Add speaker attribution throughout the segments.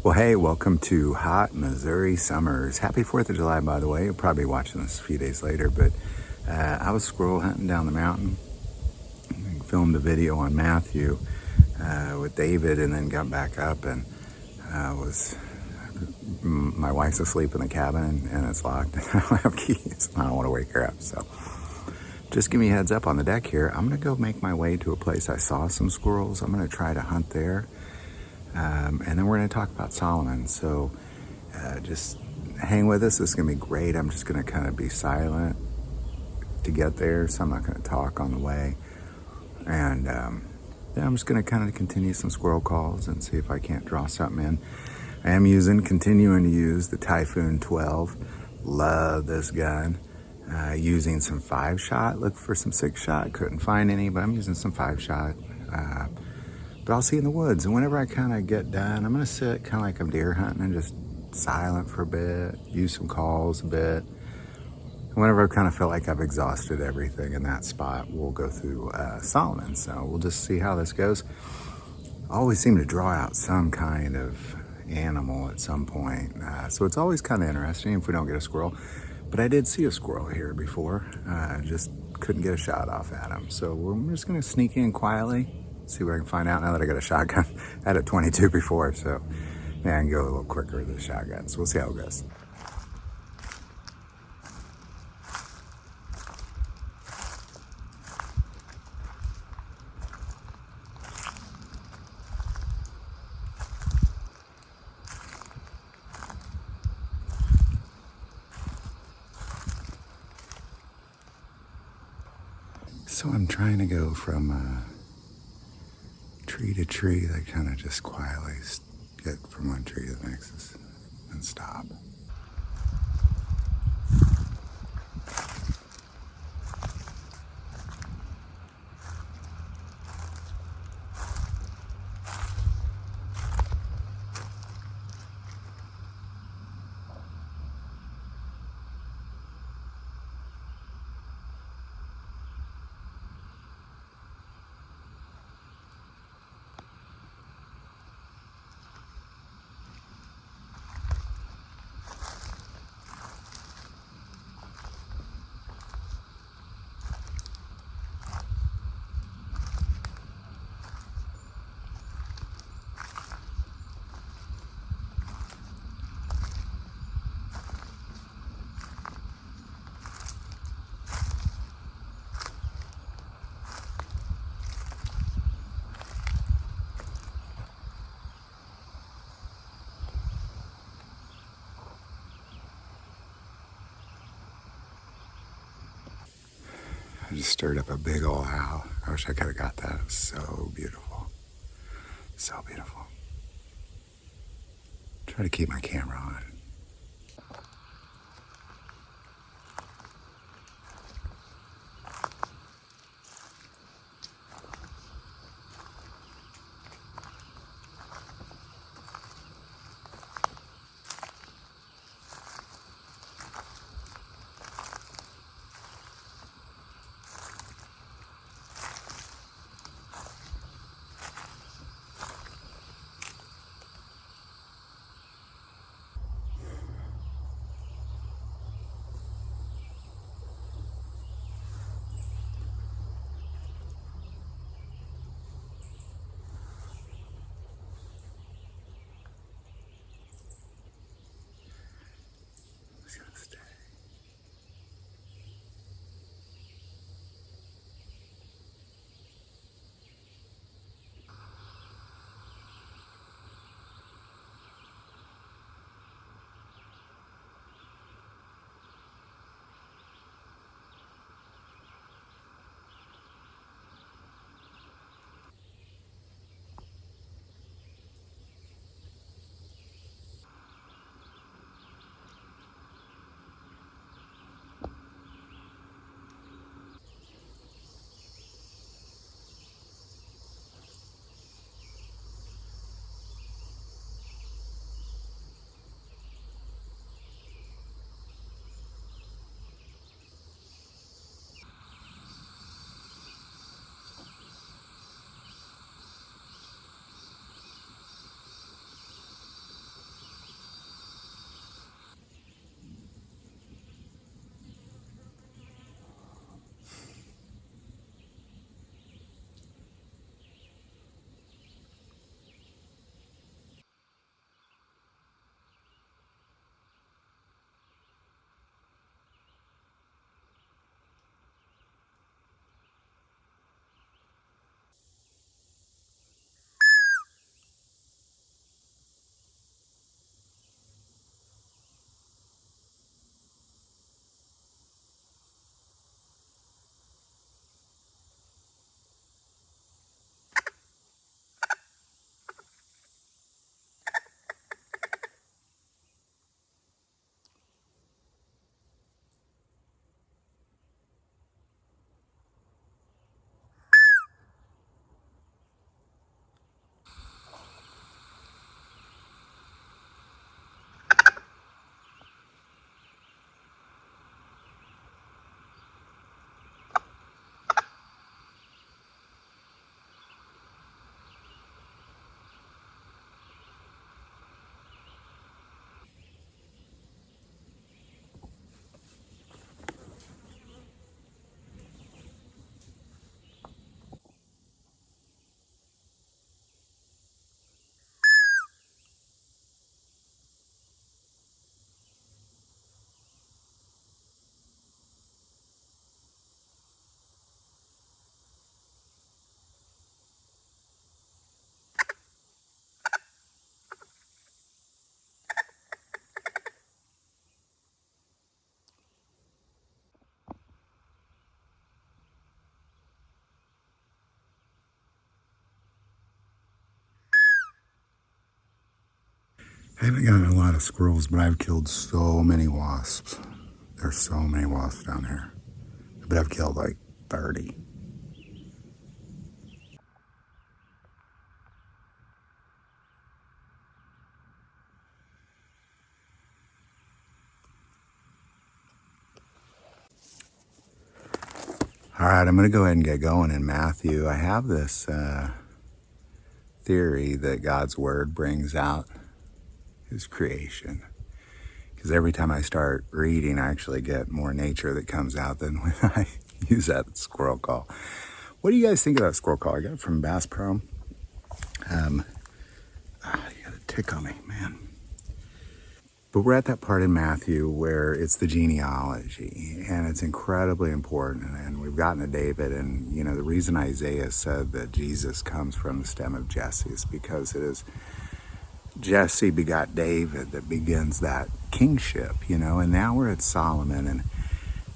Speaker 1: Well, hey, welcome to hot Missouri summers. Happy 4th of July, by the way. You'll probably be watching this a few days later, but I was squirrel hunting down the mountain. Filmed a video on Matthew with David, and then got back up and my wife's asleep in the cabin and it's locked. I don't have keys. I don't want to wake her up, so just give me a heads up on the deck here. I'm going to go make my way to a place I saw some squirrels. I'm going to try to hunt there. And then we're going to talk about Solomon. So just hang with us. This is going to be great. I'm just going to kind of be silent to get there. So I'm not going to talk on the way. And I'm just going to kind of continue some squirrel calls and see if I can't draw something in. I am continuing to use the Typhoon 12. Love this gun. Using some 5-shot. Look for some 6-shot. Couldn't find any, but I'm using some 5-shot. But I'll see in the woods. And whenever I kind of get done, I'm going to sit kind of like I'm deer hunting and just silent for a bit, use some calls a bit. And whenever I kind of feel like I've exhausted everything in that spot, we'll go through Solomon. So we'll just see how this goes. I always seem to draw out some kind of animal at some point. So it's always kind of interesting if we don't get a squirrel. But I did see a squirrel here before. Just couldn't get a shot off at him. So we're just going to sneak in quietly. See what I can find out now that I got a shotgun. I had a 22 before, so I can go a little quicker with the shotgun. So we'll see how it goes. So I'm trying to go from tree to tree. They kind of just quietly get from one tree to the next and stop. I just stirred up a big old owl. I wish I could have got that. It was so beautiful. So beautiful. Try to keep my camera on. It's gonna stay. I haven't gotten a lot of squirrels, but I've killed so many wasps. There's so many wasps down here. But I've killed like 30. All right, I'm going to go ahead and get going in Matthew. I have this theory that God's Word brings out His creation. Because every time I start reading, I actually get more nature that comes out than when I use that squirrel call. What do you guys think of that squirrel call? I got it from Bass Pro. You got a tick on me, man. But we're at that part in Matthew where it's the genealogy, and it's incredibly important. And we've gotten to David, and the reason Isaiah said that Jesus comes from the stem of Jesse is because it is Jesse begot David that begins that kingship, and now we're at Solomon, and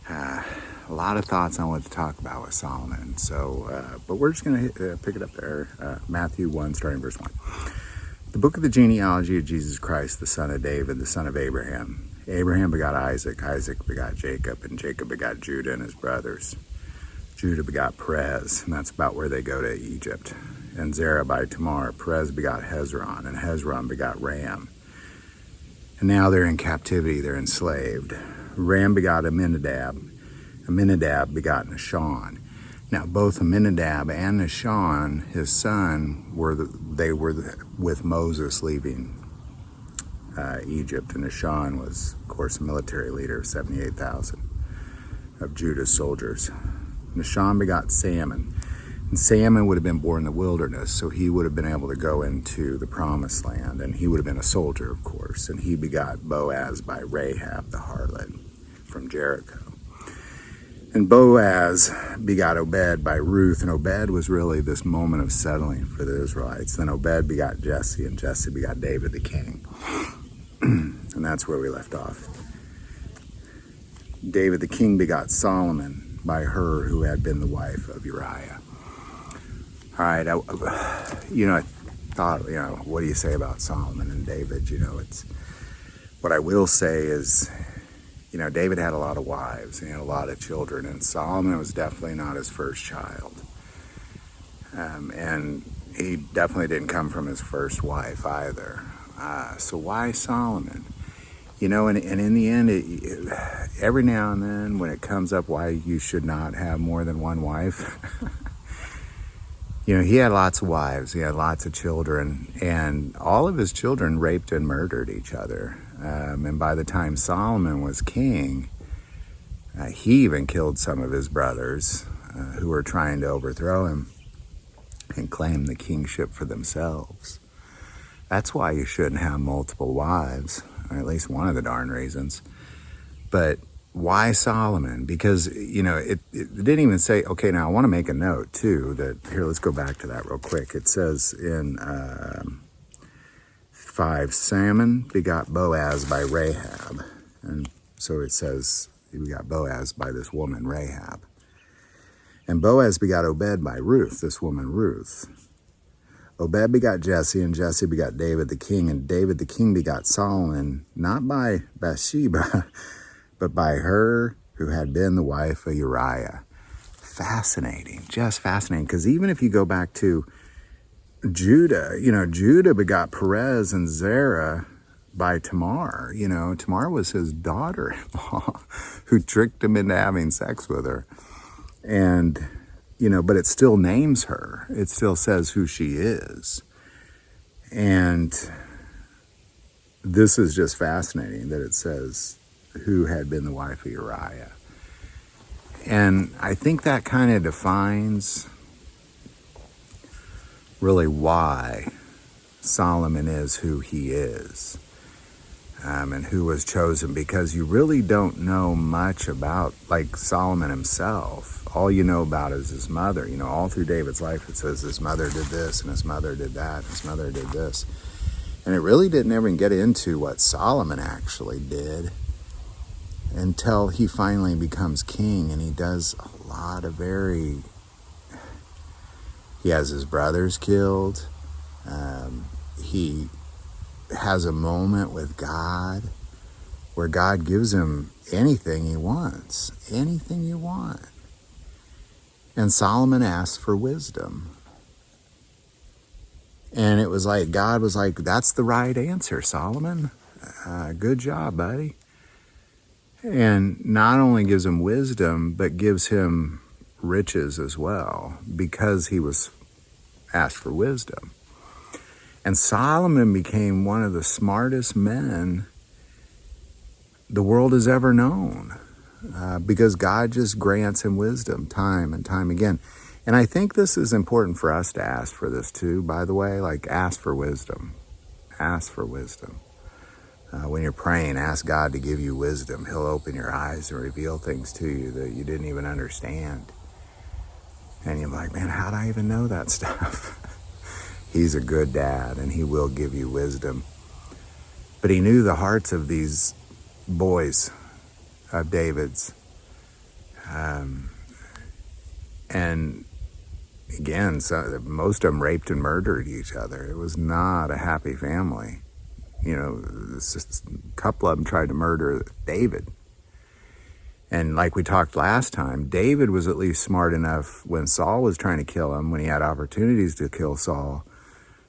Speaker 1: a lot of thoughts on what to talk about with Solomon. So, but we're just going to pick it up there, Matthew 1, starting verse 1. The book of the genealogy of Jesus Christ, the son of David, the son of Abraham. Abraham begot Isaac, Isaac begot Jacob, and Jacob begot Judah and his brothers. Judah begot Perez, and that's about where they go to Egypt. And Zerah by Tamar. Perez begot Hezron, and Hezron begot Ram. And now they're in captivity, they're enslaved. Ram begot Amminadab. Amminadab begot Nahshon. Now, both Amminadab and Nahshon, his son, were with Moses leaving Egypt. And Nahshon was, of course, a military leader of 78,000 of Judah's soldiers. Nahshon begot Salmon. And Salmon would have been born in the wilderness, so he would have been able to go into the promised land. And he would have been a soldier, of course. And he begot Boaz by Rahab, the harlot, from Jericho. And Boaz begot Obed by Ruth, and Obed was really this moment of settling for the Israelites. Then Obed begot Jesse, and Jesse begot David the king. And that's where we left off. David the king begot Solomon by her who had been the wife of Uriah. All right, I thought, what do you say about Solomon and David? It's what I will say is, David had a lot of wives, and he had a lot of children, and Solomon was definitely not his first child. And he definitely didn't come from his first wife either. So why Solomon? And in the end, every now and then when it comes up why you should not have more than one wife, he had lots of wives, he had lots of children, and all of his children raped and murdered each other. And by the time Solomon was king, he even killed some of his brothers who were trying to overthrow him and claim the kingship for themselves. That's why you shouldn't have multiple wives, or at least one of the darn reasons. But why Solomon? Because, it didn't even say, okay, now I want to make a note too, that here, let's go back to that real quick. It says in 5, Salmon begot Boaz by Rahab. And so it says he begot Boaz by this woman, Rahab. And Boaz begot Obed by Ruth, this woman, Ruth. Obed begot Jesse, and Jesse begot David the king, and David the king begot Solomon, not by Bathsheba, but by her who had been the wife of Uriah. Fascinating, just fascinating, because even if you go back to Judah, Judah begot Perez and Zerah by Tamar. Tamar was his daughter-in-law who tricked him into having sex with her. And, but it still names her. It still says who she is. And this is just fascinating that it says who had been the wife of Uriah. And I think that kind of defines really why Solomon is who he is, and who was chosen, because you really don't know much about, like, Solomon himself. All you know about is his mother. All through David's life it says his mother did this, and his mother did that, and his mother did this. And it really didn't ever get into what Solomon actually did until he finally becomes king, and he does a lot of he has his brothers killed. He has a moment with God where God gives him anything he wants, anything you want. And Solomon asked for wisdom. And it was like, God was like, that's the right answer, Solomon. Good job, buddy. And not only gives him wisdom, but gives him riches as well, because he was asked for wisdom. And Solomon became one of the smartest men the world has ever known, because God just grants him wisdom time and time again. And I think this is important for us to ask for this too, by the way, like ask for wisdom. Ask for wisdom. When you're praying, ask God to give you wisdom. He'll open your eyes and reveal things to you that you didn't even understand. And you're like, man, how'd I even know that stuff? He's a good dad, and he will give you wisdom. But he knew the hearts of these boys of David's. And again, so most of them raped and murdered each other. It was not a happy family. You know, a couple of them tried to murder David. And like we talked last time, David was at least smart enough when Saul was trying to kill him, when he had opportunities to kill Saul,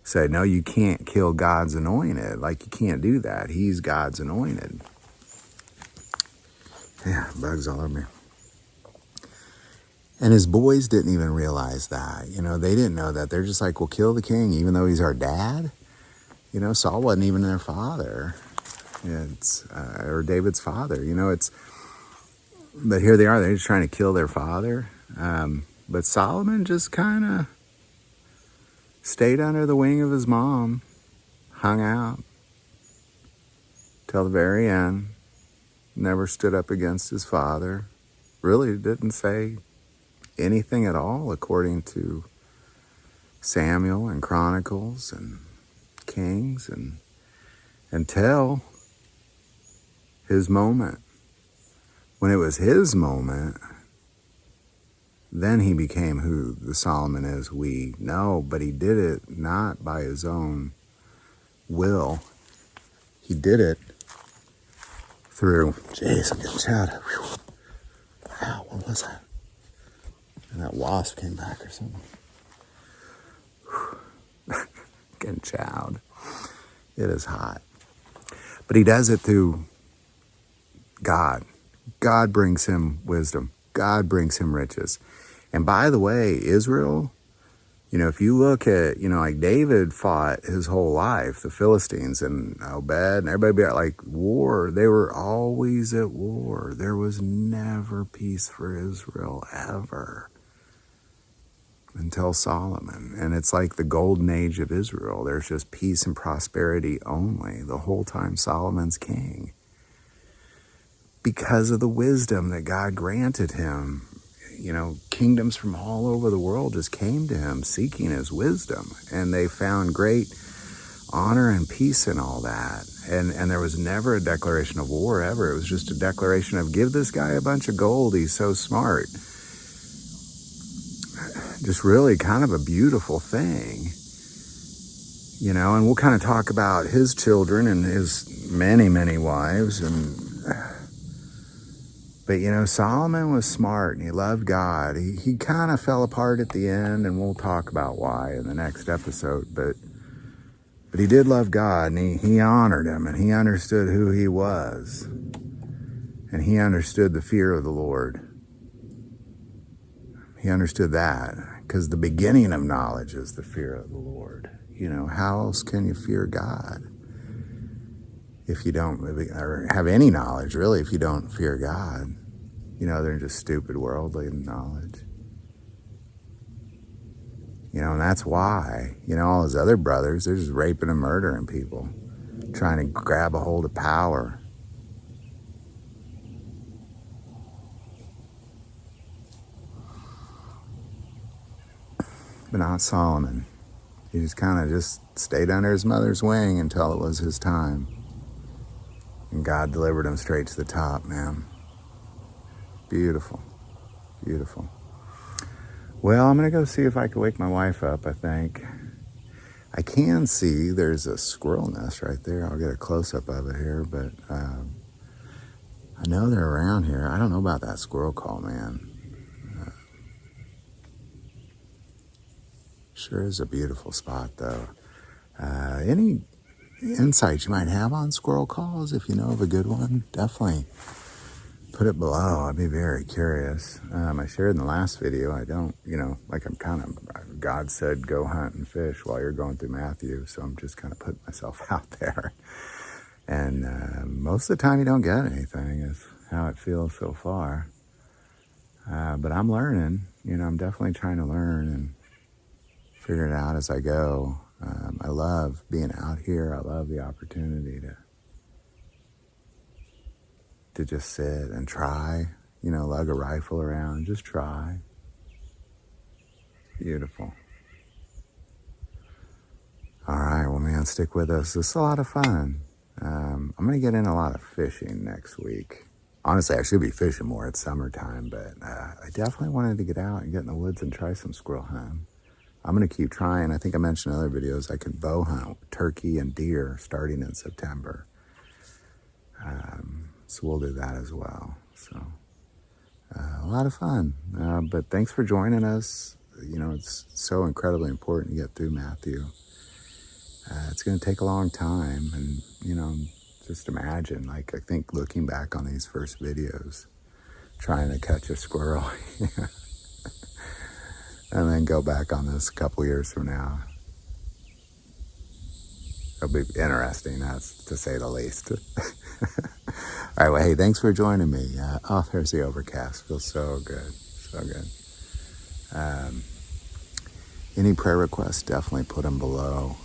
Speaker 1: said, no, you can't kill God's anointed. Like, you can't do that. He's God's anointed. Yeah, bugs all over me. And his boys didn't even realize that. You know, they didn't know that. They're just like, well, kill the king, even though he's our dad. You know, Saul wasn't even their father. Or David's father. You know, but here they are. They're just trying to kill their father. But Solomon just kind of stayed under the wing of his mom, hung out till the very end, never stood up against his father, really didn't say anything at all according to Samuel and Chronicles and Kings, and until his moment. When it was his moment, then he became who the Solomon is we know, but he did it not by his own will. He did it through, jeez, I'm getting shouted. Wow, what was that? And that wasp came back or something. Getting chowed. It is hot. But he does it through God. God brings him wisdom. God brings him riches. And by the way, Israel, you know, if you look at, you know, like David fought his whole life, the Philistines and Obed and everybody like war. They were always at war. There was never peace for Israel, ever. Until Solomon. And it's like the golden age of Israel. There's just peace and prosperity only the whole time Solomon's king. Because of the wisdom that God granted him. You know, kingdoms from all over the world just came to him seeking his wisdom. And they found great honor and peace in all that. And there was never a declaration of war ever. It was just a declaration of, give this guy a bunch of gold. He's so smart. Just really kind of a beautiful thing. You know, and we'll kind of talk about his children and his many, many wives. But, you know, Solomon was smart and he loved God. He kind of fell apart at the end, and we'll talk about why in the next episode. But he did love God, and he honored him, and he understood who he was. And he understood the fear of the Lord. He understood that, because the beginning of knowledge is the fear of the Lord. You know, how else can you fear God if you don't, or have any knowledge, really, if you don't fear God? You know, they're just stupid worldly knowledge. You know, and that's why, you know, all his other brothers, they're just raping and murdering people, trying to grab a hold of power. But not Solomon. He just kind of just stayed under his mother's wing until it was his time. And God delivered him straight to the top, man. Beautiful. Beautiful. Well, I'm going to go see if I can wake my wife up, I think. I can see there's a squirrel nest right there. I'll get a close-up of it here, but I know they're around here. I don't know about that squirrel call, man. Sure is a beautiful spot, though. Any insights you might have on squirrel calls, if you know of a good one, definitely put it below. I'd be very curious. I shared in the last video, I don't, like I'm kind of, God said go hunt and fish while you're going through Matthew, so I'm just kind of putting myself out there. And most of the time you don't get anything, is how it feels so far. But I'm learning, I'm definitely trying to learn and figure it out as I go. I love being out here. I love the opportunity to just sit and try, lug a rifle around, just try. Beautiful. All right, well, man, stick with us. This is a lot of fun. I'm going to get in a lot of fishing next week. Honestly, I should be fishing more. It's summertime, but I definitely wanted to get out and get in the woods and try some squirrel hunting. I'm going to keep trying. I think I mentioned in other videos I could bow hunt turkey and deer starting in September. So we'll do that as well. So a lot of fun. But thanks for joining us. It's so incredibly important to get through Matthew. It's going to take a long time. And, just imagine, I think looking back on these first videos, trying to catch a squirrel, and then go back on this a couple years from now. It'll be interesting, that's to say the least. All right, well, hey, thanks for joining me. There's the overcast. Feels so good, so good. Any prayer requests, definitely put them below.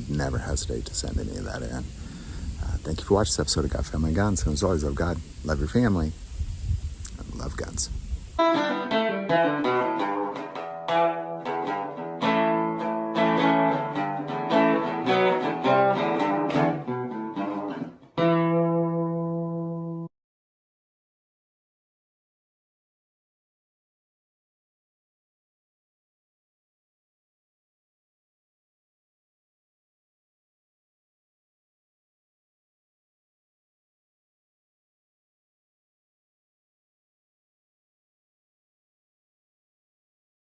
Speaker 1: Never hesitate to send any of that in. Thank you for watching this episode of God, Family, and Guns. And as always, love God, love your family, and love guns.